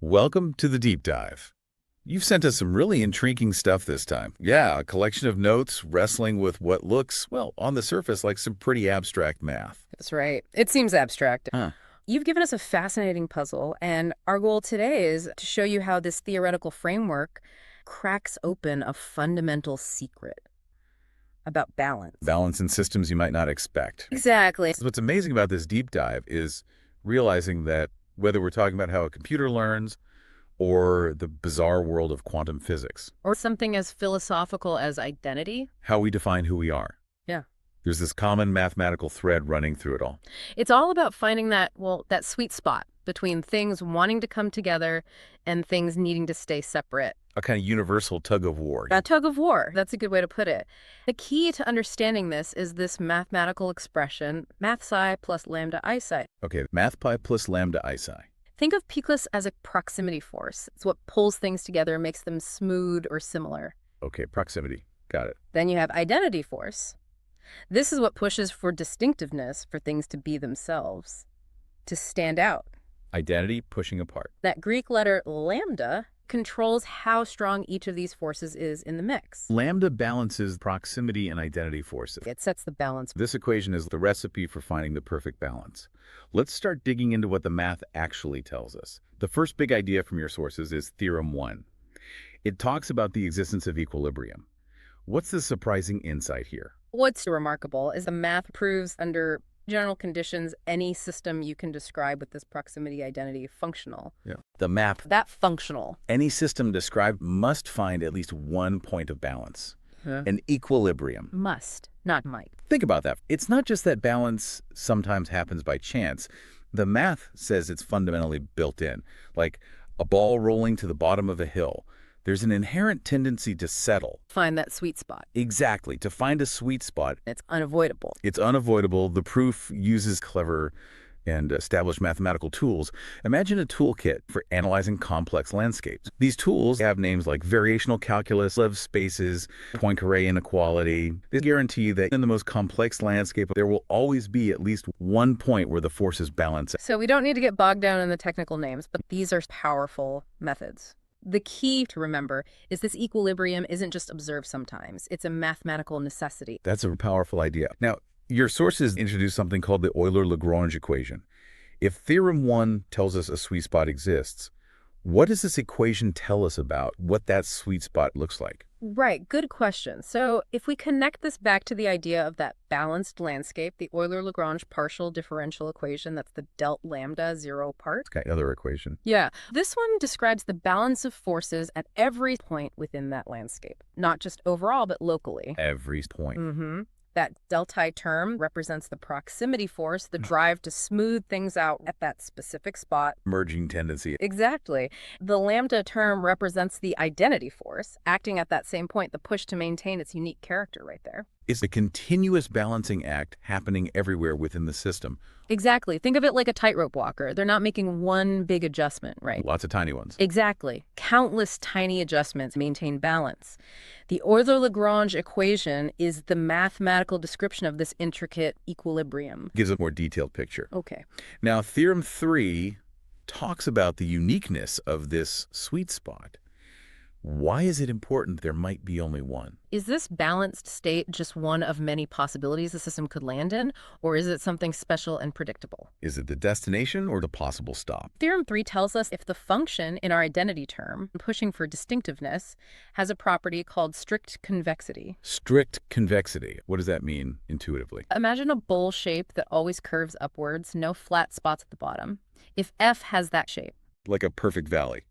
Welcome to the deep dive. You've sent us some really intriguing stuff this time. Yeah, a collection of notes wrestling with what looks, well, on the surface like some pretty abstract math. That's right. It seems abstract. Huh. You've given us a fascinating puzzle, and our goal today is to show you how this theoretical framework cracks open a fundamental secret about balance. Balance in systems you might not expect. Exactly. What's amazing about this deep dive is realizing that whether we're talking about how a computer learns or the bizarre world of quantum physics, Or something as philosophical as identity. how we define who we are. Yeah. There's this common mathematical thread running through it all. It's all about finding that sweet spot between things wanting to come together and things needing to stay separate. A kind of universal tug of war. A tug of war, that's a good way to put it. The key to understanding this is this mathematical expression, math psi plus lambda I psi. Okay, math pi plus lambda I psi. Think of P as a proximity force. It's what pulls things together, makes them smooth or similar. Okay, proximity. Got it. Then you have identity force. This is what pushes for distinctiveness, for things to be themselves, to stand out. Identity pushing apart. That Greek letter lambda controls how strong each of these forces is in the mix. Lambda balances proximity and identity forces. It sets the balance. This equation is the recipe for finding the perfect balance. Let's start digging into what the math actually tells us. The first big idea from your sources is Theorem 1. It talks about the existence of equilibrium. What's the surprising insight here? What's remarkable is the math proves under general conditions any system you can describe with this proximity identity functional. Yeah. The map, That functional. any system described must find at least one point of balance, an equilibrium. Must, not might. Think about that. It's not just that balance sometimes happens by chance. The math says it's fundamentally built in, like a ball rolling to the bottom of a hill. There's an inherent tendency to settle. Find that sweet spot. Exactly, to find a sweet spot. It's unavoidable. It's unavoidable. The proof uses clever and established mathematical tools. Imagine a toolkit for analyzing complex landscapes. These tools have names like variational calculus, Lev spaces, Poincare inequality. They guarantee that in the most complex landscape, there will always be at least one point where the forces balance. So we don't need to get bogged down in the technical names, but these are powerful methods. The key to remember is this equilibrium isn't just observed sometimes. It's a mathematical necessity. That's a powerful idea. Now, your sources introduce something called the Euler-Lagrange equation. If Theorem 1 tells us a sweet spot exists, what does this equation tell us about what that sweet spot looks like? Right, good question. So if we connect this back to the idea of that balanced landscape, the Euler-Lagrange partial differential equation, that's the delta lambda zero part. Okay, another equation. Yeah, this one describes the balance of forces at every point within that landscape, not just overall, but locally. Every point. Mm-hmm. That delta term represents the proximity force, the drive to smooth things out at that specific spot. Merging tendency. Exactly. The lambda term represents the identity force, acting at that same point, the push to maintain its unique character right there. It's a continuous balancing act happening everywhere within the system. Exactly. Think of it like a tightrope walker. They're not making one big adjustment, right? Lots of tiny ones. Exactly. Countless tiny adjustments maintain balance. The Euler-Lagrange equation is the mathematical description of this intricate equilibrium. Gives a more detailed picture. Okay. Now, Theorem 3 talks about the uniqueness of this sweet spot. Why is it important there might be only one? Is this balanced state just one of many possibilities the system could land in, or is it something special and predictable? Is it the destination or the possible stop? Theorem 3 tells us if the function in our identity term, pushing for distinctiveness, has a property called strict convexity. Strict convexity. What does that mean intuitively? Imagine a bowl shape that always curves upwards, no flat spots at the bottom. If F has that shape. Like a perfect valley.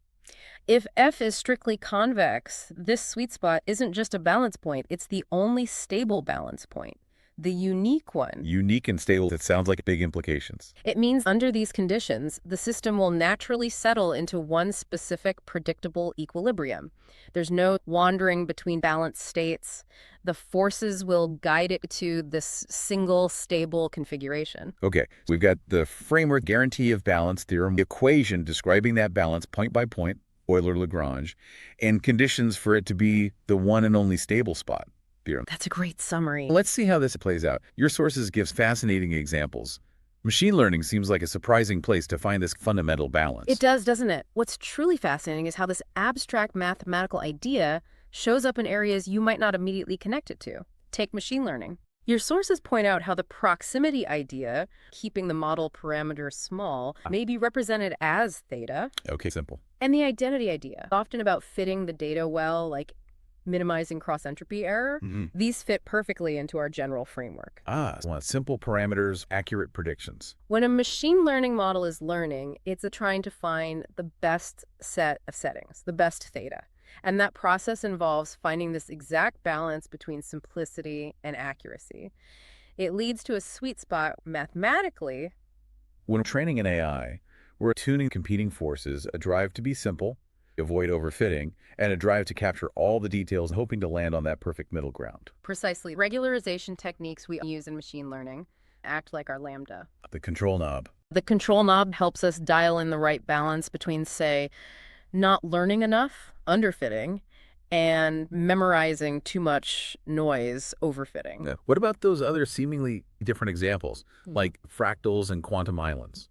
If F is strictly convex, this sweet spot isn't just a balance point, it's the only stable balance point, the unique one. Unique and stable. It sounds like big implications. It means under these conditions, the system will naturally settle into one specific predictable equilibrium. There's no wandering between balanced states. The forces will guide it to this single stable configuration. Okay, we've got the framework guarantee of balance theorem, the equation describing that balance point by point, Euler-Lagrange, and conditions for it to be the one and only stable spot theorem. That's a great summary. Let's see how this plays out. Your sources gives fascinating examples. Machine learning seems like a surprising place to find this fundamental balance. It does, doesn't it? What's truly fascinating is how this abstract mathematical idea shows up in areas you might not immediately connect it to. Take machine learning. Your sources point out how the proximity idea, keeping the model parameters small, may be represented as theta. Okay, simple. And the identity idea, often about fitting the data well, like minimizing cross-entropy error. These fit perfectly into our general framework. So simple parameters, accurate predictions. When a machine learning model is learning, it's trying to find the best set of settings, the best theta. And that process involves finding this exact balance between simplicity and accuracy. It leads to a sweet spot mathematically. When training an AI, we're tuning competing forces, a drive to be simple, avoid overfitting, and a drive to capture all the details, hoping to land on that perfect middle ground. Precisely. Regularization techniques we use in machine learning act like our Lambda. The control knob. The control knob helps us dial in the right balance between, say, not learning enough, underfitting, and memorizing too much noise, overfitting. Yeah. What about those other seemingly different examples, like fractals and quantum islands?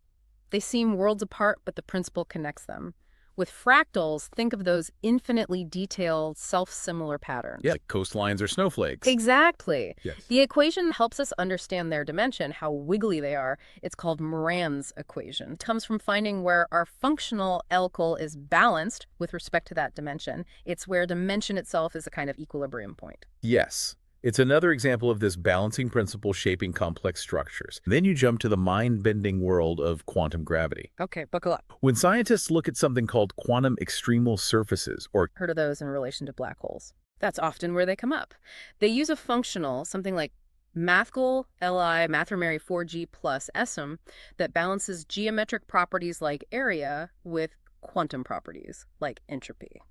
They seem worlds apart, but the principle connects them. With fractals, think of those infinitely detailed, self-similar patterns. Yeah, like coastlines or snowflakes. Exactly. Yes. The equation helps us understand their dimension, how wiggly they are. It's called Moran's equation. It comes from finding where our functional alkyl is balanced with respect to that dimension. It's where dimension itself is a kind of equilibrium point. Yes. It's another example of this balancing principle shaping complex structures. Then you jump to the mind-bending world of quantum gravity. Okay, buckle up. When scientists look at something called quantum extremal surfaces, or Heard of those in relation to black holes. That's often where they come up. They use a functional, something like mathcal Li mathrmary 4G plus SM, that balances geometric properties like area with quantum properties like entropy.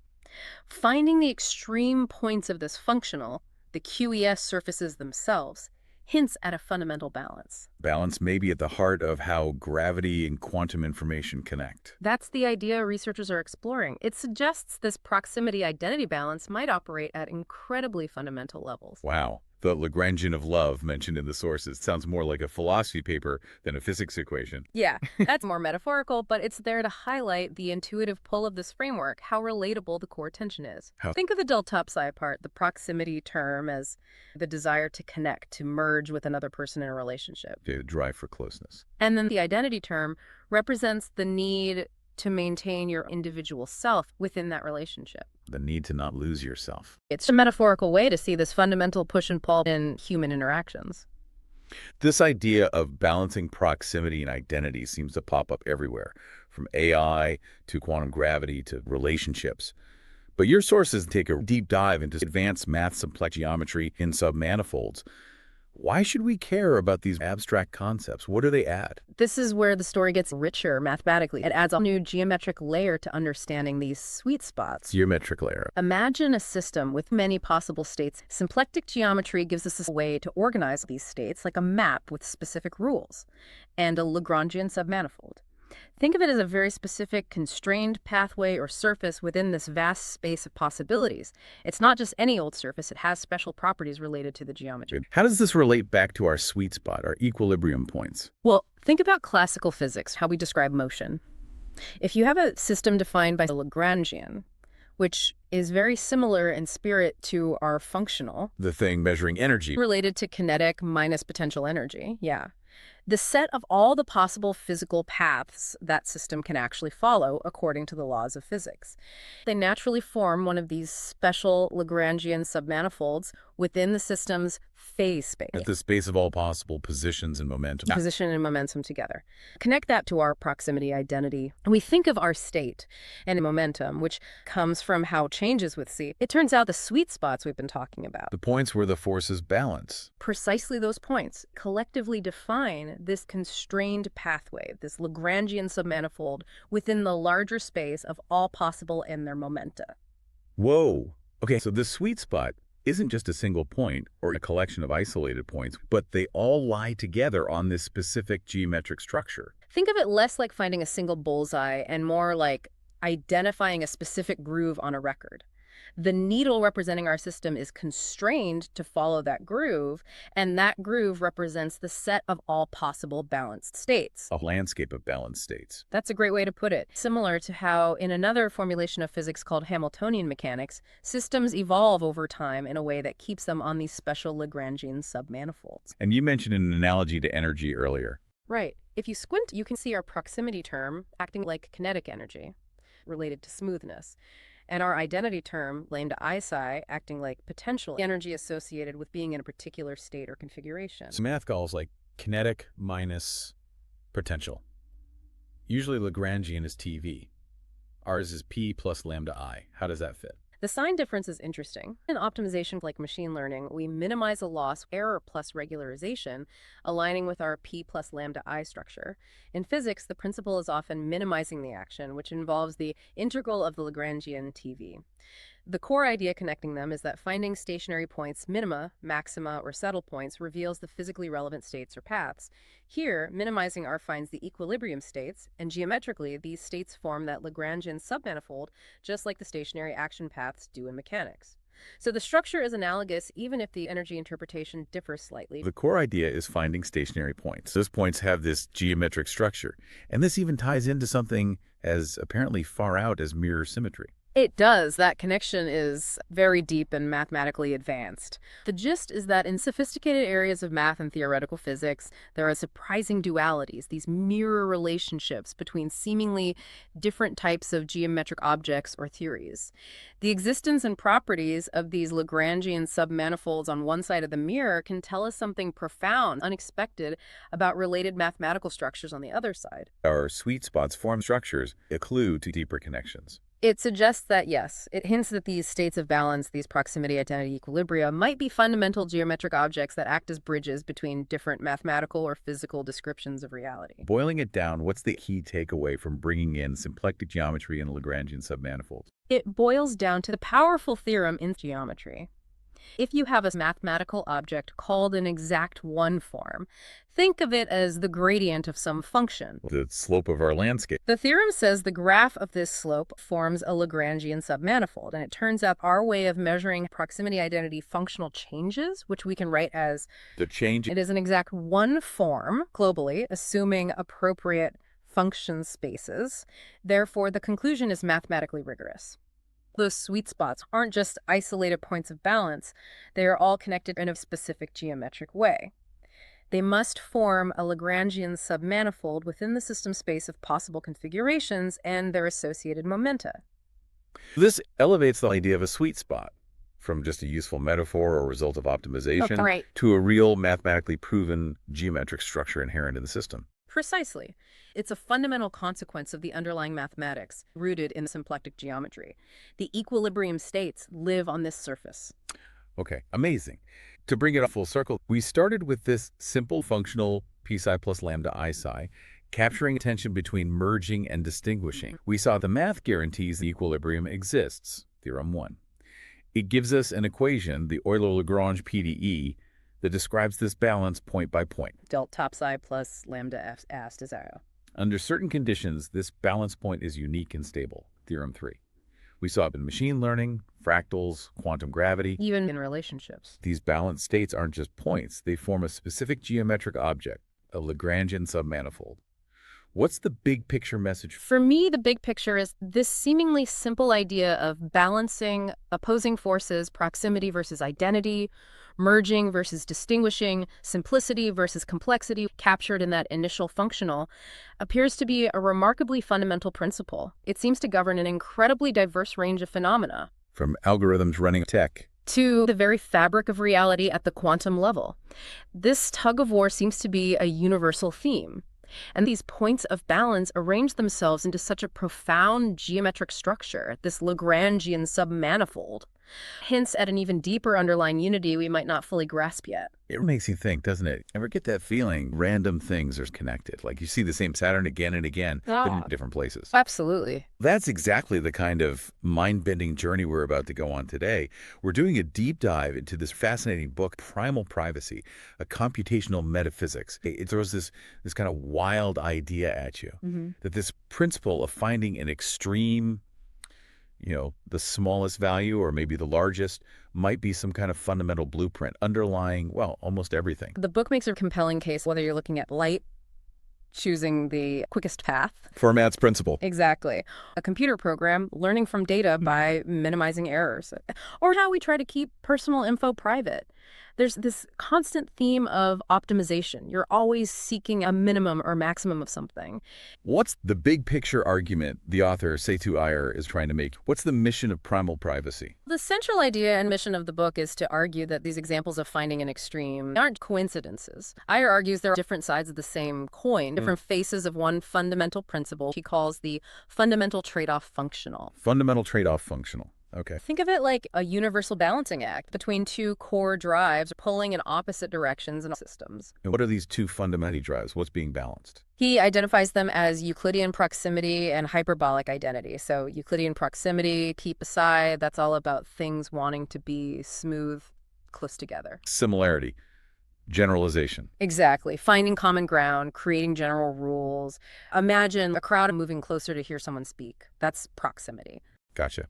Finding the extreme points of this functional, the QES surfaces themselves, hints at a fundamental balance. balance may be at the heart of how gravity and quantum information connect. That's the idea researchers are exploring. It suggests this proximity identity balance might operate at incredibly fundamental levels. Wow. The Lagrangian of love mentioned in the sources sounds more like a philosophy paper than a physics equation. Yeah, that's more metaphorical, but it's there to highlight the intuitive pull of this framework, how relatable the core tension is. Think of the delta psi part, the proximity term, as the desire to connect, to merge with another person in a relationship. The drive for closeness. And then the identity term represents the need to maintain your individual self within that relationship. The need to not lose yourself. It's a metaphorical way to see this fundamental push and pull in human interactions. This idea of balancing proximity and identity seems to pop up everywhere, from AI to quantum gravity to relationships. But your sources take a deep dive into advanced math simplex geometry in submanifolds. Why should we care about these abstract concepts? What do they add? This is where the story gets richer mathematically. It adds a new geometric layer to understanding these sweet spots. Geometric layer. Imagine a system with many possible states. Symplectic geometry gives us a way to organize these states like a map with specific rules and a Lagrangian submanifold. Think of it as a very specific, constrained pathway or surface within this vast space of possibilities. It's not just any old surface. It has special properties related to the geometry. How does this relate back to our sweet spot, our equilibrium points? Well, think about classical physics, how we describe motion. If you have a system defined by the Lagrangian, which is very similar in spirit to our functional, The thing measuring energy. related to kinetic minus potential energy, yeah. The set of all the possible physical paths that system can actually follow according to the laws of physics. They naturally form one of these special Lagrangian submanifolds within the system's phase space. At the space of all possible positions and momentum. Position and momentum together. Connect that to our proximity identity. We think of our state and momentum, which comes from how it changes with C. It turns out the sweet spots we've been talking about, The points where the forces balance. precisely those points, collectively define this constrained pathway, this Lagrangian submanifold within the larger space of all possible and their momenta. Whoa. Okay, so the sweet spot isn't just a single point or a collection of isolated points, but they all lie together on this specific geometric structure. Think of it less like finding a single bullseye and more like identifying a specific groove on a record. The needle representing our system is constrained to follow that groove, and that groove represents the set of all possible balanced states. A landscape of balanced states. That's a great way to put it. Similar to how, in another formulation of physics called Hamiltonian mechanics, systems evolve over time in a way that keeps them on these special Lagrangian submanifolds. And you mentioned an analogy to energy earlier. Right. If you squint, you can see our proximity term acting like kinetic energy, related to smoothness, and our identity term, lambda I psi, acting like potential energy associated with being in a particular state or configuration. So math calls like kinetic minus potential. Usually Lagrangian is TV. Ours is P plus lambda I. How does that fit? The sign difference is interesting. In optimization like machine learning, we minimize a loss, error plus regularization, aligning with our P plus lambda I structure. In physics, the principle is often minimizing the action, which involves the integral of the Lagrangian TV. The core idea connecting them is that finding stationary points, minima, maxima, or settle points, reveals the physically relevant states or paths. Here, minimizing R finds the equilibrium states, and geometrically, these states form that Lagrangian submanifold, just like the stationary action paths do in mechanics. So the structure is analogous, even if the energy interpretation differs slightly. The core idea is finding stationary points. Those points have this geometric structure, and this even ties into something as apparently far out as mirror symmetry. It does. That connection is very deep and mathematically advanced. The gist is that in sophisticated areas of math and theoretical physics, there are surprising dualities, these mirror relationships between seemingly different types of geometric objects or theories. The existence and properties of these Lagrangian submanifolds on one side of the mirror can tell us something profound, unexpected, about related mathematical structures on the other side. Our sweet spots form structures, a clue to deeper connections. It suggests that, yes, it hints that these states of balance, these proximity identity equilibria, might be fundamental geometric objects that act as bridges between different mathematical or physical descriptions of reality. Boiling it down, what's the key takeaway from bringing in symplectic geometry and Lagrangian submanifolds? It boils down to the powerful theorem in geometry. If you have a mathematical object called an exact one form, think of it as the gradient of some function. The slope of our landscape. The theorem says the graph of this slope forms a Lagrangian submanifold, and it turns out our way of measuring proximity identity functional changes, which we can write as The change. it is an exact one form globally, assuming appropriate function spaces. Therefore, the conclusion is mathematically rigorous. Those sweet spots aren't just isolated points of balance, they are all connected in a specific geometric way. They must form a Lagrangian submanifold within the system space of possible configurations and their associated momenta. This elevates the idea of a sweet spot from just a useful metaphor or result of optimization Right. to a real mathematically proven geometric structure inherent in the system. Precisely. It's a fundamental consequence of the underlying mathematics rooted in symplectic geometry. The equilibrium states live on this surface. Okay, amazing. To bring it full circle, we started with this simple functional p psi plus lambda I psi, capturing tension between merging and distinguishing. We saw the math guarantees the equilibrium exists, theorem 1. It gives us an equation, the Euler-Lagrange PDE, that describes this balance point by point. Del top psi plus lambda s to 0. Under certain conditions, this balance point is unique and stable, theorem 3. We saw it in machine learning, fractals, quantum gravity. Even in relationships. These balanced states aren't just points, they form a specific geometric object, a Lagrangian submanifold. What's the big picture message? For me, the big picture is this seemingly simple idea of balancing opposing forces, proximity versus identity, merging versus distinguishing, simplicity versus complexity, captured in that initial functional, appears to be a remarkably fundamental principle. It seems to govern an incredibly diverse range of phenomena. From algorithms running tech To the very fabric of reality at the quantum level. This tug of war seems to be a universal theme. And these points of balance arrange themselves into such a profound geometric structure, this Lagrangian submanifold, hints at an even deeper underlying unity we might not fully grasp yet. It makes you think, doesn't it? Ever get that feeling random things are connected? Like you see the same pattern again and again, but in different places. Absolutely. That's exactly the kind of mind-bending journey we're about to go on today. We're doing a deep dive into this fascinating book, Primal Privacy, a computational metaphysics. It throws this kind of wild idea at you, that this principle of finding an extreme The smallest value or maybe the largest might be some kind of fundamental blueprint underlying, well, almost everything. The book makes a compelling case whether you're looking at light, choosing the quickest path. Fermat's principle. Exactly. A computer program learning from data by minimizing errors. Or how we try to keep personal info private. There's this constant theme of optimization. You're always seeking a minimum or maximum of something. What's the big picture argument the author, Sethu Iyer, is trying to make? What's the mission of Primal Privacy? The central idea and mission of the book is to argue that these examples of finding an extreme aren't coincidences. Iyer argues there are different sides of the same coin, different faces of one fundamental principle he calls the fundamental trade-off functional. Fundamental trade-off functional. Okay. Think of it like a universal balancing act between two core drives pulling in opposite directions in systems. And what are these two fundamental drives? What's being balanced? He identifies them as Euclidean proximity and hyperbolic identity. So Euclidean proximity, keep aside, that's all about things wanting to be smooth, close together. Similarity. Generalization. Exactly. Finding common ground, creating general rules. Imagine a crowd moving closer to hear someone speak. That's proximity. Gotcha.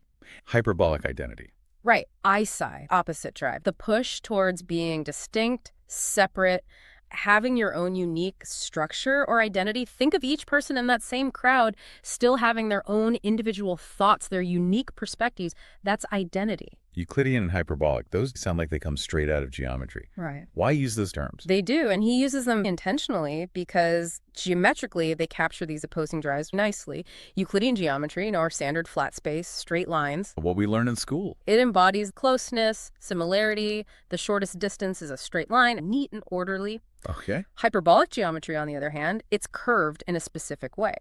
Hyperbolic identity. Right. Eyesight, opposite drive. The push towards being distinct, separate, having your own unique structure or identity. Think of each person in that same crowd still having their own individual thoughts, their unique perspectives. That's identity. Euclidean and hyperbolic, those sound like they come straight out of geometry. Right. Why use those terms? They do, and he uses them intentionally because geometrically they capture these opposing drives nicely. Euclidean geometry, our standard flat space, straight lines. What we learn in school. It embodies closeness, similarity. The shortest distance is a straight line, neat and orderly. Okay. Hyperbolic geometry, on the other hand, it's curved in a specific way.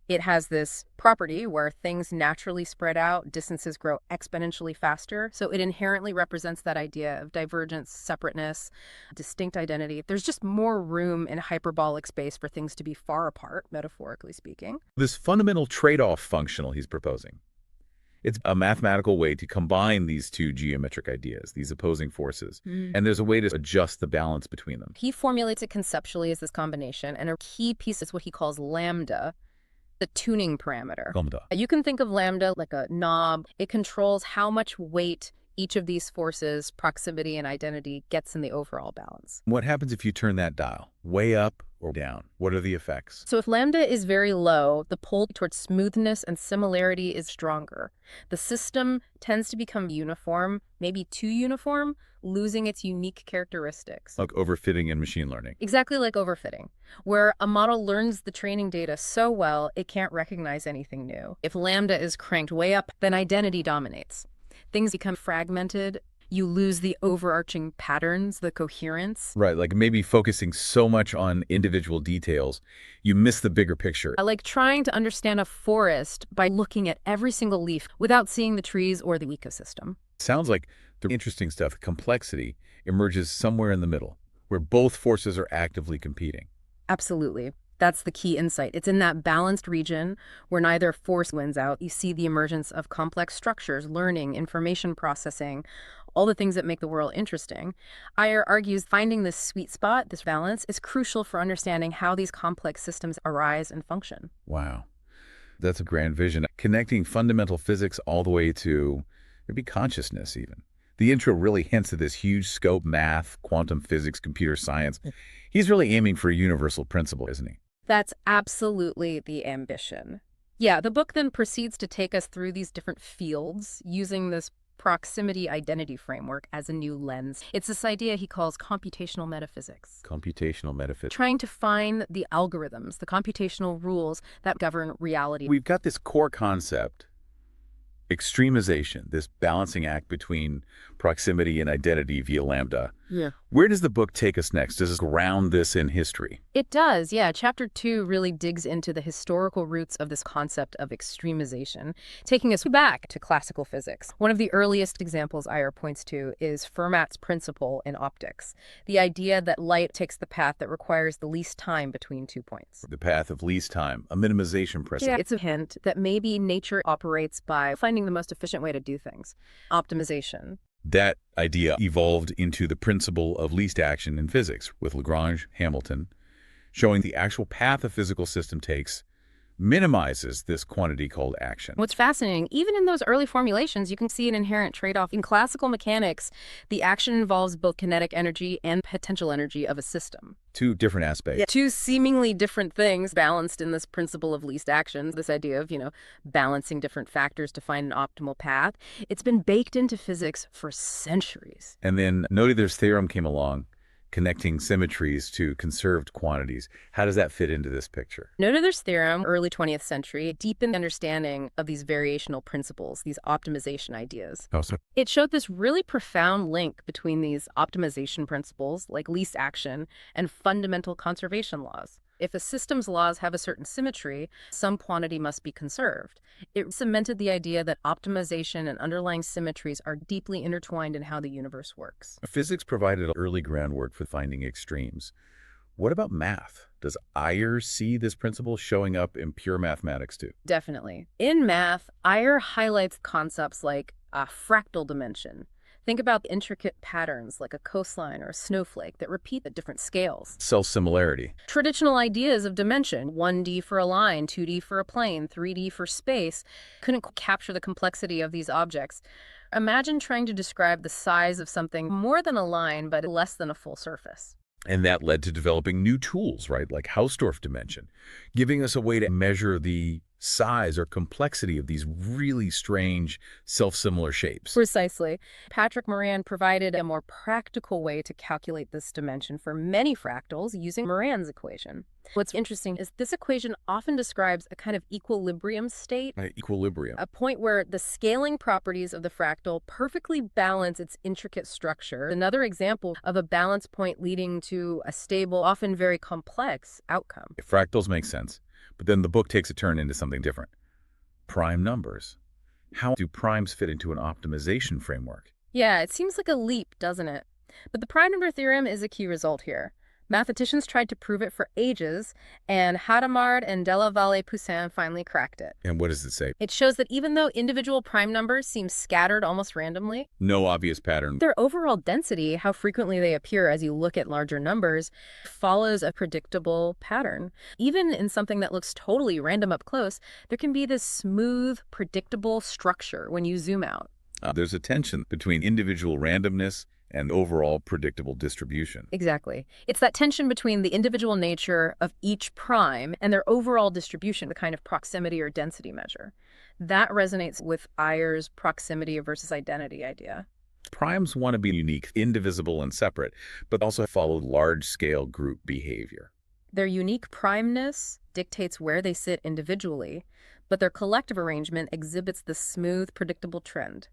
It has this property where things naturally spread out, distances grow exponentially faster, so it inherently represents that idea of divergence, separateness, distinct identity. There's just more room in hyperbolic space for things to be far apart, metaphorically speaking. This fundamental trade-off functional he's proposing, it's a mathematical way to combine these two geometric ideas, these opposing forces, and there's a way to adjust the balance between them. He formulates it conceptually as this combination, and a key piece is what he calls lambda, the tuning parameter. Lambda. You can think of lambda like a knob. It controls how much weight each of these forces, proximity and identity, gets in the overall balance. What happens if you turn that dial? Way up or down? What are the effects? So if lambda is very low, the pull towards smoothness and similarity is stronger. The system tends to become uniform, maybe too uniform, losing its unique characteristics. Like overfitting in machine learning. Exactly like overfitting, where a model learns the training data so well it can't recognize anything new. If lambda is cranked way up, then identity dominates. Things become fragmented. You lose the overarching patterns, the coherence. Right, like maybe focusing so much on individual details, you miss the bigger picture. I like trying to understand a forest by looking at every single leaf without seeing the trees or the ecosystem. Sounds like the interesting stuff, complexity, emerges somewhere in the middle, where both forces are actively competing. Absolutely. That's the key insight. It's in that balanced region where neither force wins out. You see the emergence of complex structures, learning, information processing, all the things that make the world interesting. Iyer argues finding this sweet spot, this balance, is crucial for understanding how these complex systems arise and function. Wow. That's a grand vision. Connecting fundamental physics all the way to maybe consciousness even. The intro really hints at this huge scope: math, quantum physics, computer science. He's really aiming for a universal principle, isn't he? That's absolutely the ambition. Yeah, the book then proceeds to take us through these different fields using this proximity identity framework as a new lens. It's this idea he calls computational metaphysics. Computational metaphysics. Trying to find the algorithms, the computational rules that govern reality. We've got this core concept, extremization, this balancing act between proximity and identity via lambda. Yeah. Where does the book take us next? Does it ground this in history? It does, yeah. Chapter 2 really digs into the historical roots of this concept of extremization, taking us back to classical physics. One of the earliest examples Iyer points to is Fermat's principle in optics, the idea that light takes the path that requires the least time between 2 points. The path of least time, a minimization principle. Yeah, it's a hint that maybe nature operates by finding the most efficient way to do things. Optimization. That idea evolved into the principle of least action in physics with Lagrange, Hamilton, showing the actual path a physical system takes minimizes this quantity called action. What's fascinating, even in those early formulations, you can see an inherent trade-off. In classical mechanics, the action involves both kinetic energy and potential energy of a system. Two different aspects. Yeah. Two seemingly different things balanced in this principle of least action, this idea of, balancing different factors to find an optimal path. It's been baked into physics for centuries. And then Noether's theorem came along, connecting symmetries to conserved quantities. How does that fit into this picture? Noether's theorem, early 20th century, deepened the understanding of these variational principles, these optimization ideas. Oh, so It showed this really profound link between these optimization principles, like least action, and fundamental conservation laws. If a system's laws have a certain symmetry, some quantity must be conserved. It cemented the idea that optimization and underlying symmetries are deeply intertwined in how the universe works. physics provided early groundwork for finding extremes. What about math? Does Iyer see this principle showing up in pure mathematics too? Definitely. In math, Iyer highlights concepts like a fractal dimension. Think about intricate patterns like a coastline or a snowflake that repeat at different scales. Self-similarity. Traditional ideas of dimension, 1D for a line, 2D for a plane, 3D for space, couldn't capture the complexity of these objects. Imagine trying to describe the size of something more than a line, but less than a full surface. And that led to developing new tools, right, like Hausdorff dimension, giving us a way to measure the size or complexity of these really strange self-similar shapes. Precisely. Patrick Moran provided a more practical way to calculate this dimension for many fractals using Moran's equation. What's interesting is this equation often describes a kind of equilibrium state, Equilibrium. a point where the scaling properties of the fractal perfectly balance its intricate structure. Another example of a balance point leading to a stable, often very complex outcome. Fractals make sense, but then the book takes a turn into something different. Prime numbers. How do primes fit into an optimization framework? Yeah, it seems like a leap, doesn't it? But the prime number theorem is a key result here. Mathematicians tried to prove it for ages, and Hadamard and Della Valle Poussin finally cracked it. And what does it say? It shows that even though individual prime numbers seem scattered almost randomly, No obvious pattern. their overall density, how frequently they appear as you look at larger numbers, follows a predictable pattern. Even in something that looks totally random up close, there can be this smooth, predictable structure when you zoom out. There's a tension between individual randomness and overall predictable distribution. Exactly. It's that tension between the individual nature of each prime and their overall distribution, the kind of proximity or density measure. That resonates with Iyer's proximity versus identity idea. Primes want to be unique, indivisible, and separate, but also follow large-scale group behavior. Their unique primeness dictates where they sit individually, but their collective arrangement exhibits the smooth, predictable trend.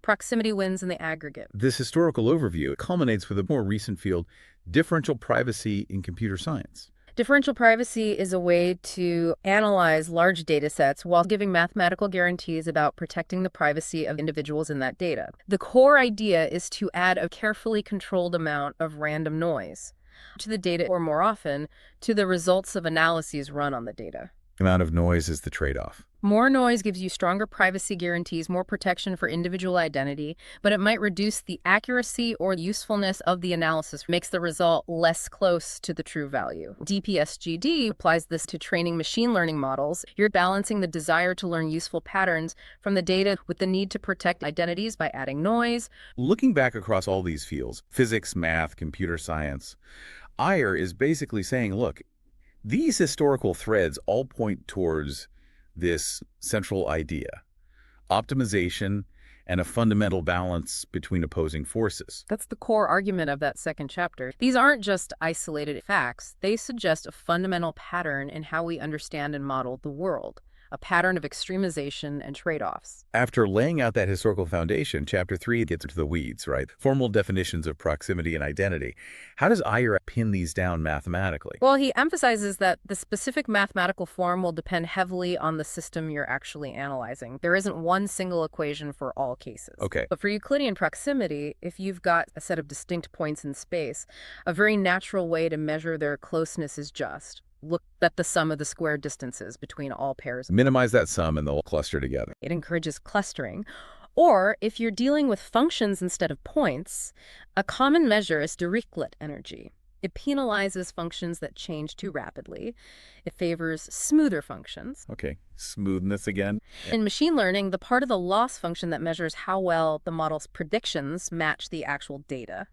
Proximity wins in the aggregate. This historical overview culminates with a more recent field, differential privacy in computer science. Differential privacy is a way to analyze large data sets while giving mathematical guarantees about protecting the privacy of individuals in that data. The core idea is to add a carefully controlled amount of random noise to the data, or more often, to the results of analyses run on the data. Amount of noise is the trade-off. More noise gives you stronger privacy guarantees, more protection for individual identity, but it might reduce the accuracy or usefulness of the analysis, makes the result less close to the true value. dp-sgd applies this to training machine learning models. You're balancing the desire to learn useful patterns from the data with the need to protect identities by adding noise. Looking back across all these fields, physics, math, computer science, Iyer is basically saying, look, these historical threads all point towards this central idea, optimization and a fundamental balance between opposing forces. That's the core argument of that second chapter. These aren't just isolated facts. They suggest a fundamental pattern in how we understand and model the world, a pattern of extremization and trade-offs. After laying out that historical foundation, Chapter 3 gets into the weeds, right? Formal definitions of proximity and identity. How does Iyer pin these down mathematically? Well, he emphasizes that the specific mathematical form will depend heavily on the system you're actually analyzing. There isn't one single equation for all cases. Okay. But for Euclidean proximity, if you've got a set of distinct points in space, a very natural way to measure their closeness is just look at the sum of the square distances between all pairs. Minimize that sum and they'll cluster together. It encourages clustering. Or if you're dealing with functions instead of points, a common measure is Dirichlet energy. It penalizes functions that change too rapidly. It favors smoother functions. Okay, smoothness again. In machine learning, the part of the loss function that measures how well the model's predictions match the actual data.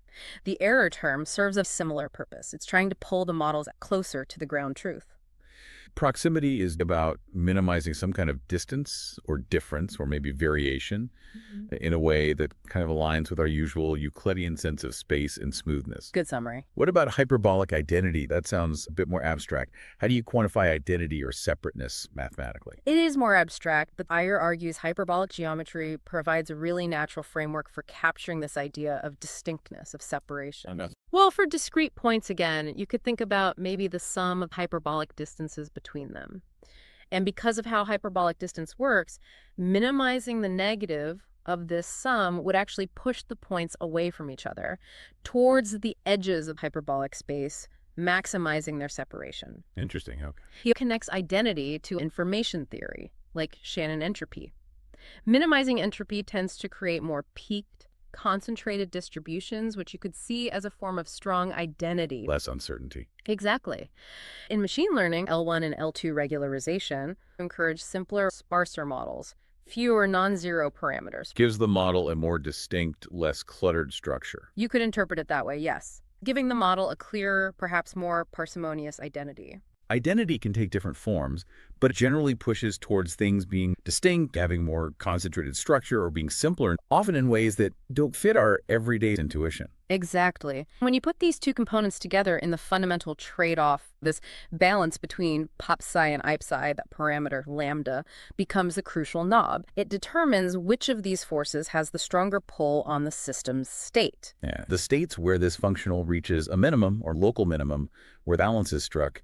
The error term serves a similar purpose. It's trying to pull the models closer to the ground truth. Proximity is about minimizing some kind of distance or difference or maybe variation in a way that kind of aligns with our usual Euclidean sense of space and smoothness. Good summary. What about hyperbolic identity? That sounds a bit more abstract. How do you quantify identity or separateness mathematically? It is more abstract, but Iyer argues hyperbolic geometry provides a really natural framework for capturing this idea of distinctness, of separation. Well, for discrete points again, you could think about maybe the sum of hyperbolic distances between them. And because of how hyperbolic distance works, minimizing the negative of this sum would actually push the points away from each other towards the edges of hyperbolic space, maximizing their separation. Interesting. Okay. He connects identity to information theory, like Shannon entropy. Minimizing entropy tends to create more peaked, concentrated distributions, which you could see as a form of strong identity. Less uncertainty. Exactly. In machine learning, L1 and L2 regularization encourage simpler, sparser models, fewer non-zero parameters. Gives the model a more distinct, less cluttered structure. You could interpret it that way, yes, giving the model a clearer, perhaps more parsimonious identity. Identity can take different forms, but it generally pushes towards things being distinct, having more concentrated structure, or being simpler, often in ways that don't fit our everyday intuition. Exactly. When you put these two components together in the fundamental trade-off, this balance between pop psi and ip psi, that parameter lambda, becomes a crucial knob. It determines which of these forces has the stronger pull on the system's state. Yeah. The states where this functional reaches a minimum or local minimum, where balance is struck,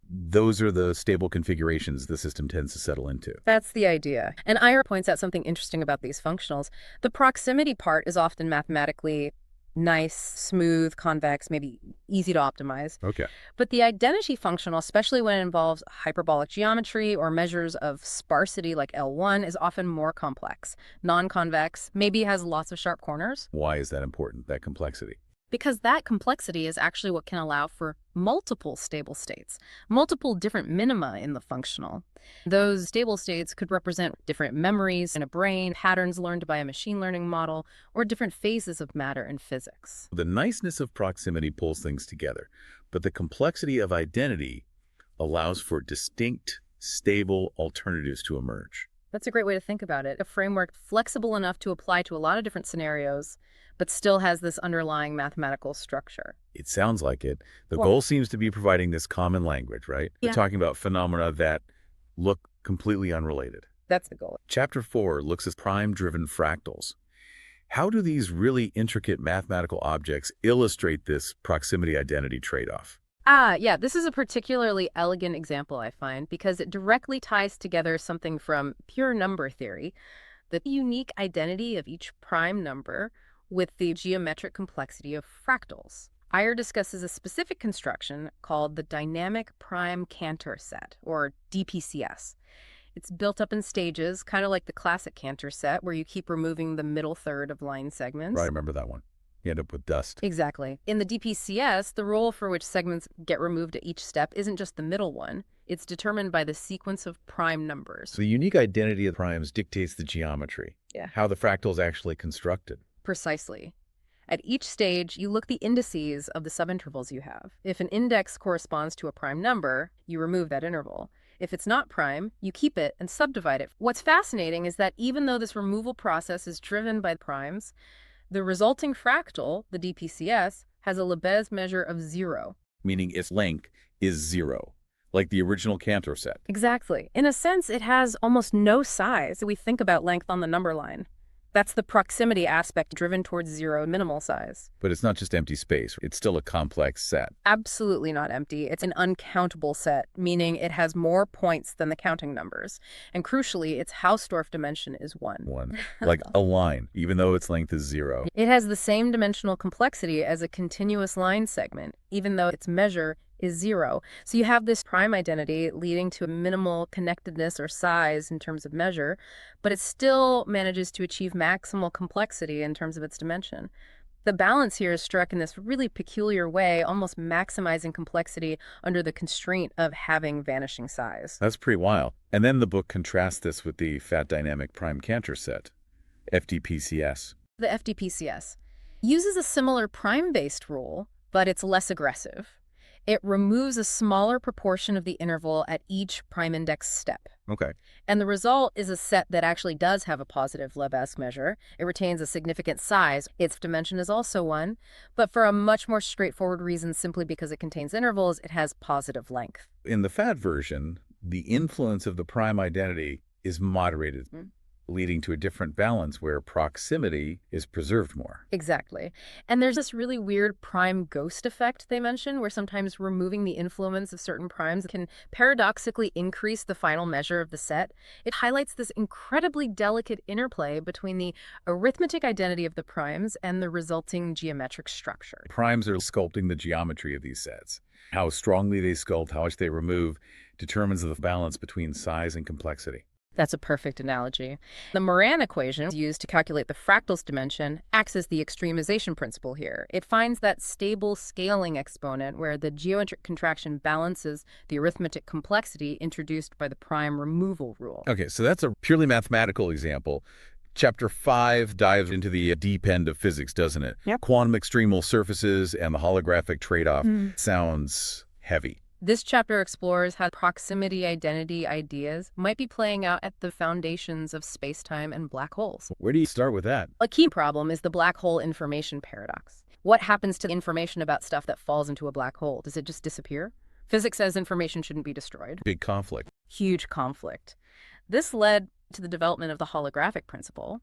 those are the stable configurations the system tends to settle into. That's the idea. And Iyer points out something interesting about these functionals. The proximity part is often mathematically nice, smooth, convex, maybe easy to optimize. Okay. But the identity functional, especially when it involves hyperbolic geometry or measures of sparsity like L1, is often more complex. Non-convex, maybe has lots of sharp corners. Why is that important, that complexity? Because that complexity is actually what can allow for multiple stable states, multiple different minima in the functional. Those stable states could represent different memories in a brain, patterns learned by a machine learning model, or different phases of matter in physics. The niceness of proximity pulls things together, but the complexity of identity allows for distinct, stable alternatives to emerge. That's a great way to think about it. A framework flexible enough to apply to a lot of different scenarios, but still has this underlying mathematical structure. It sounds like it. The goal seems to be providing this common language, right? Yeah. We're talking about phenomena that look completely unrelated. That's the goal. Chapter 4 looks at prime-driven fractals. How do these really intricate mathematical objects illustrate this proximity-identity trade-off? Yeah, this is a particularly elegant example, I find, because it directly ties together something from pure number theory, the unique identity of each prime number, with the geometric complexity of fractals. Iyer discusses a specific construction called the dynamic prime Cantor set, or DPCS. It's built up in stages, kind of like the classic Cantor set, where you keep removing the middle third of line segments. Right, I remember that one. You end up with dust. Exactly. In the DPCS, the rule for which segments get removed at each step isn't just the middle one. It's determined by the sequence of prime numbers. So the unique identity of primes dictates the geometry. Yeah. How the fractal is actually constructed. Precisely. At each stage, you look the indices of the subintervals you have. If an index corresponds to a prime number, you remove that interval. If it's not prime, you keep it and subdivide it. What's fascinating is that even though this removal process is driven by primes, the resulting fractal, the DPCS, has a Lebesgue measure of 0. Meaning its length is 0, like the original Cantor set. Exactly. In a sense, it has almost no size. We think about length on the number line. That's the proximity aspect driven towards 0 minimal size. But it's not just empty space. It's still a complex set. Absolutely not empty. It's an uncountable set, meaning it has more points than the counting numbers. And crucially, its Hausdorff dimension is 1. 1. Like a line, even though its length is 0. It has the same dimensional complexity as a continuous line segment, even though its measure is 0. So you have this prime identity leading to a minimal connectedness or size in terms of measure, but it still manages to achieve maximal complexity in terms of its dimension. The balance here is struck in this really peculiar way, almost maximizing complexity under the constraint of having vanishing size. That's pretty wild. And then the book contrasts this with the fat dynamic prime Cantor set, FDP-CS. The FDP-CS uses a similar prime-based rule, but it's less aggressive. It removes a smaller proportion of the interval at each prime index step. Okay. And the result is a set that actually does have a positive Lebesgue measure. It retains a significant size. Its dimension is also 1, but for a much more straightforward reason, simply because it contains intervals, it has positive length. In the fat version, the influence of the prime identity is moderated, leading to a different balance where proximity is preserved more. Exactly. And there's this really weird prime ghost effect they mention, where sometimes removing the influence of certain primes can paradoxically increase the final measure of the set. It highlights this incredibly delicate interplay between the arithmetic identity of the primes and the resulting geometric structure. Primes are sculpting the geometry of these sets. How strongly they sculpt, how much they remove, determines the balance between size and complexity. That's a perfect analogy. The Moran equation used to calculate the fractals dimension acts as the extremization principle here. It finds that stable scaling exponent where the geometric contraction balances the arithmetic complexity introduced by the prime removal rule. Okay, so that's a purely mathematical example. Chapter 5 dives into the deep end of physics, doesn't it? Yep. Quantum extremal surfaces and the holographic trade-off. Sounds heavy. This chapter explores how proximity identity ideas might be playing out at the foundations of spacetime and black holes. Where do you start with that? A key problem is the black hole information paradox. What happens to information about stuff that falls into a black hole? Does it just disappear? Physics says information shouldn't be destroyed. Big conflict. Huge conflict. This led to the development of the holographic principle.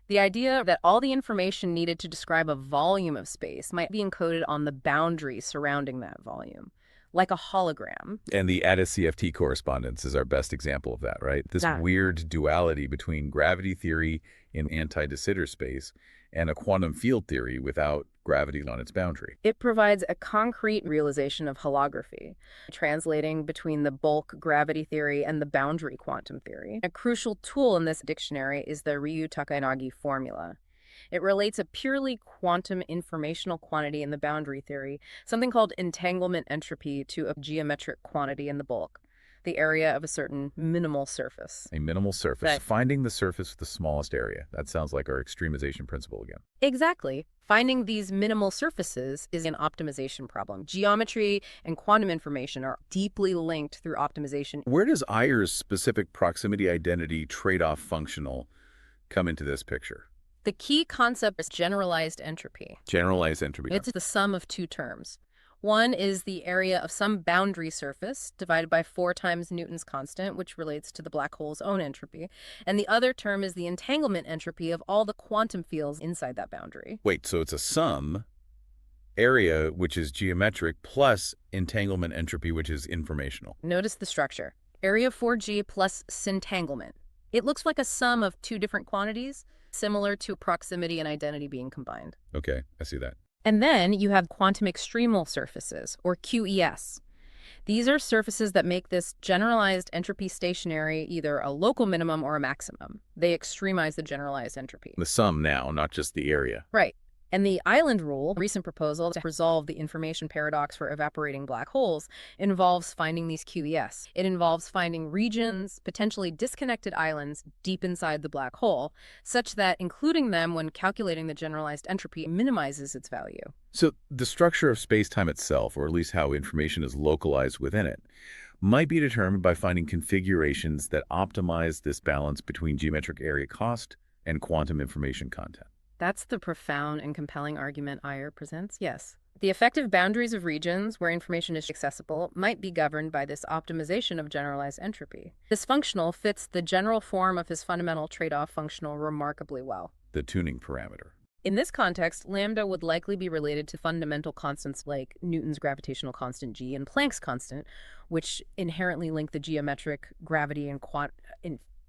The idea that all the information needed to describe a volume of space might be encoded on the boundary surrounding that volume, like a hologram. And the ADA-CFT correspondence is our best example of that, right? This weird duality between gravity theory in anti-de Sitter space and a quantum field theory without gravity on its boundary. It provides a concrete realization of holography, translating between the bulk gravity theory and the boundary quantum theory. A crucial tool in this dictionary is the Ryu-Takayanagi formula. It relates a purely quantum informational quantity in the boundary theory, something called entanglement entropy, to a geometric quantity in the bulk, the area of a certain minimal surface. A minimal surface. Right. Finding the surface with the smallest area. That sounds like our extremization principle again. Exactly. Finding these minimal surfaces is an optimization problem. Geometry and quantum information are deeply linked through optimization. Where does Iyer's specific proximity identity trade-off functional come into this picture? The key concept is generalized entropy. Generalized entropy. It's the sum of two terms. One is the area of some boundary surface divided by 4 times Newton's constant, which relates to the black hole's own entropy. And the other term is the entanglement entropy of all the quantum fields inside that boundary. Wait, so it's a sum area, which is geometric, plus entanglement entropy, which is informational. Notice the structure. Area 4G plus syntanglement. It looks like a sum of 2 different quantities, similar to proximity and identity being combined. Okay, I see that. And then you have quantum extremal surfaces, or QES. These are surfaces that make this generalized entropy stationary, either a local minimum or a maximum. They extremize the generalized entropy. The sum now, not just the area. Right. And the island rule, a recent proposal to resolve the information paradox for evaporating black holes, involves finding these QES. It involves finding regions, potentially disconnected islands, deep inside the black hole, such that including them when calculating the generalized entropy minimizes its value. So the structure of space-time itself, or at least how information is localized within it, might be determined by finding configurations that optimize this balance between geometric area cost and quantum information content. That's the profound and compelling argument Iyer presents, yes. The effective boundaries of regions where information is accessible might be governed by this optimization of generalized entropy. This functional fits the general form of his fundamental trade-off functional remarkably well. The tuning parameter. In this context, lambda would likely be related to fundamental constants like Newton's gravitational constant g and Planck's constant, which inherently link the geometric, gravity, and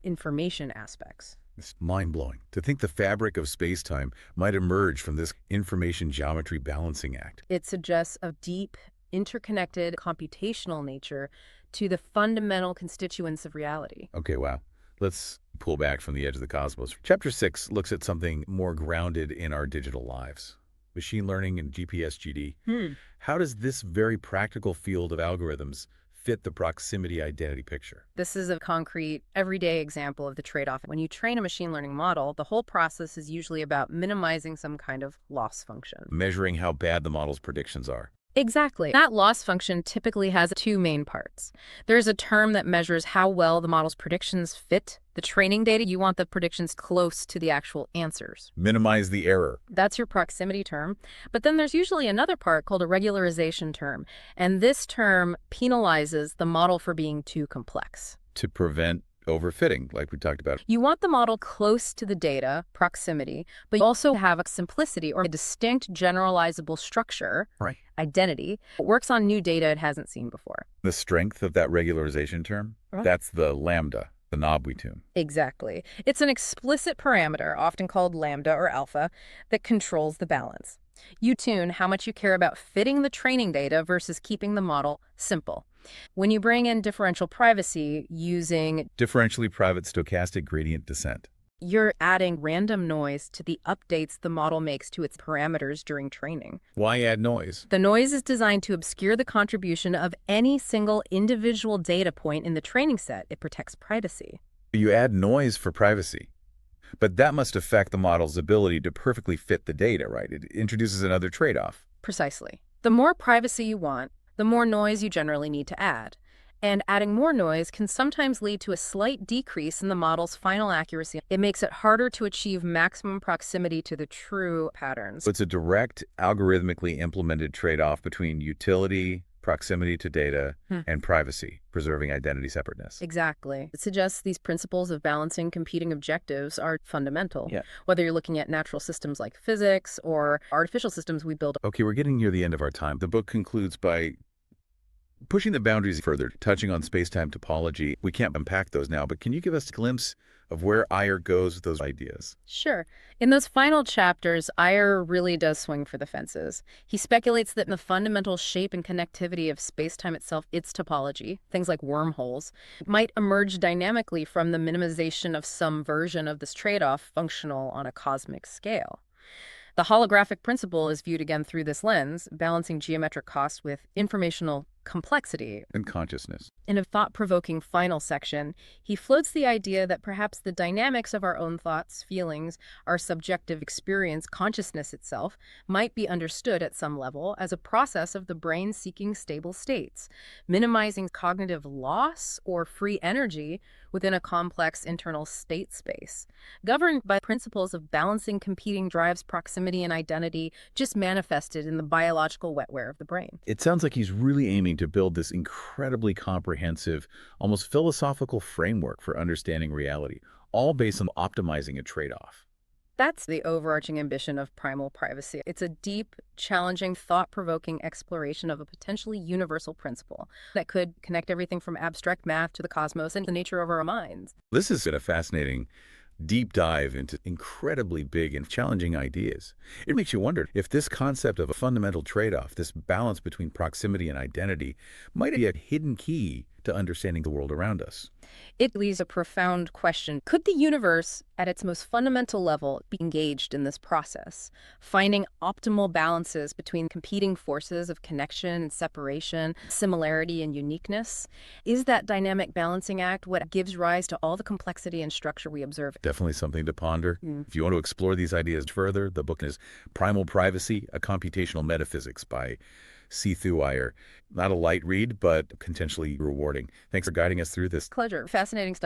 information aspects. It's mind-blowing to think the fabric of space-time might emerge from this information geometry balancing act. It suggests a deep, interconnected, computational nature to the fundamental constituents of reality. Okay, wow. Let's pull back from the edge of the cosmos. Chapter 6 looks at something more grounded in our digital lives. machine learning and dp-sgd. Hmm. How does this very practical field of algorithms fit the proximity identity picture? This is a concrete, everyday example of the trade-off. When you train a machine learning model, the whole process is usually about minimizing some kind of loss function. Measuring how bad the model's predictions are. Exactly. That loss function typically has two main parts. There's a term that measures how well the model's predictions fit the training data. You want the predictions close to the actual answers. Minimize the error. That's your proximity term. But then there's usually another part called a regularization term. And this term penalizes the model for being too complex. To prevent overfitting, like we talked about. You want the model close to the data, proximity, but you also have a simplicity or a distinct generalizable structure, Right. identity, that works on new data it hasn't seen before. The strength of that regularization term, that's the lambda, the knob we tune. Exactly. It's an explicit parameter, often called lambda or alpha, that controls the balance. You tune how much you care about fitting the training data versus keeping the model simple. When you bring in differential privacy using Differentially private stochastic gradient descent. you're adding random noise to the updates the model makes to its parameters during training. Why add noise? The noise is designed to obscure the contribution of any single individual data point in the training set. It protects privacy. You add noise for privacy. But that must affect the model's ability to perfectly fit the data, right? It introduces another trade-off. Precisely. The more privacy you want, the more noise you generally need to add. And adding more noise can sometimes lead to a slight decrease in the model's final accuracy. It makes it harder to achieve maximum proximity to the true patterns. So it's a direct, algorithmically implemented trade-off between utility, proximity to data, and privacy, preserving identity separateness. Exactly. It suggests these principles of balancing competing objectives are fundamental. Yeah. Whether you're looking at natural systems like physics or artificial systems we build. Okay, we're getting near the end of our time. The book concludes by pushing the boundaries further, touching on space-time topology. We can't unpack those now, but can you give us a glimpse of where Iyer goes with those ideas? Sure. In those final chapters, Iyer really does swing for the fences. He speculates that in the fundamental shape and connectivity of space-time itself, its topology, things like wormholes, might emerge dynamically from the minimization of some version of this trade-off functional on a cosmic scale. The holographic principle is viewed again through this lens, balancing geometric cost with informational complexity. And consciousness. In a thought-provoking final section, he floats the idea that perhaps the dynamics of our own thoughts, feelings, our subjective experience, consciousness itself, might be understood at some level as a process of the brain seeking stable states, minimizing cognitive loss or free energy within a complex internal state space, governed by principles of balancing competing drives, proximity, and identity, just manifested in the biological wetware of the brain. It sounds like he's really aiming to build this incredibly comprehensive, almost philosophical framework for understanding reality, all based on optimizing a trade-off. That's the overarching ambition of Primal Privacy. It's a deep, challenging, thought-provoking exploration of a potentially universal principle that could connect everything from abstract math to the cosmos and the nature of our minds. This has been a fascinating deep dive into incredibly big and challenging ideas. It makes you wonder if this concept of a fundamental trade-off, this balance between proximity and identity, might be a hidden key to understanding the world around us. It leaves a profound question. Could the universe, at its most fundamental level, be engaged in this process, finding optimal balances between competing forces of connection and separation, similarity and uniqueness? Is that dynamic balancing act what gives rise to all the complexity and structure we observe? Definitely something to ponder. If you want to explore these ideas further, the book is Primal Privacy, A Computational Metaphysics by Sethu Iyer. Not a light read, but potentially rewarding. Thanks for guiding us through this. Pleasure. Fascinating stuff.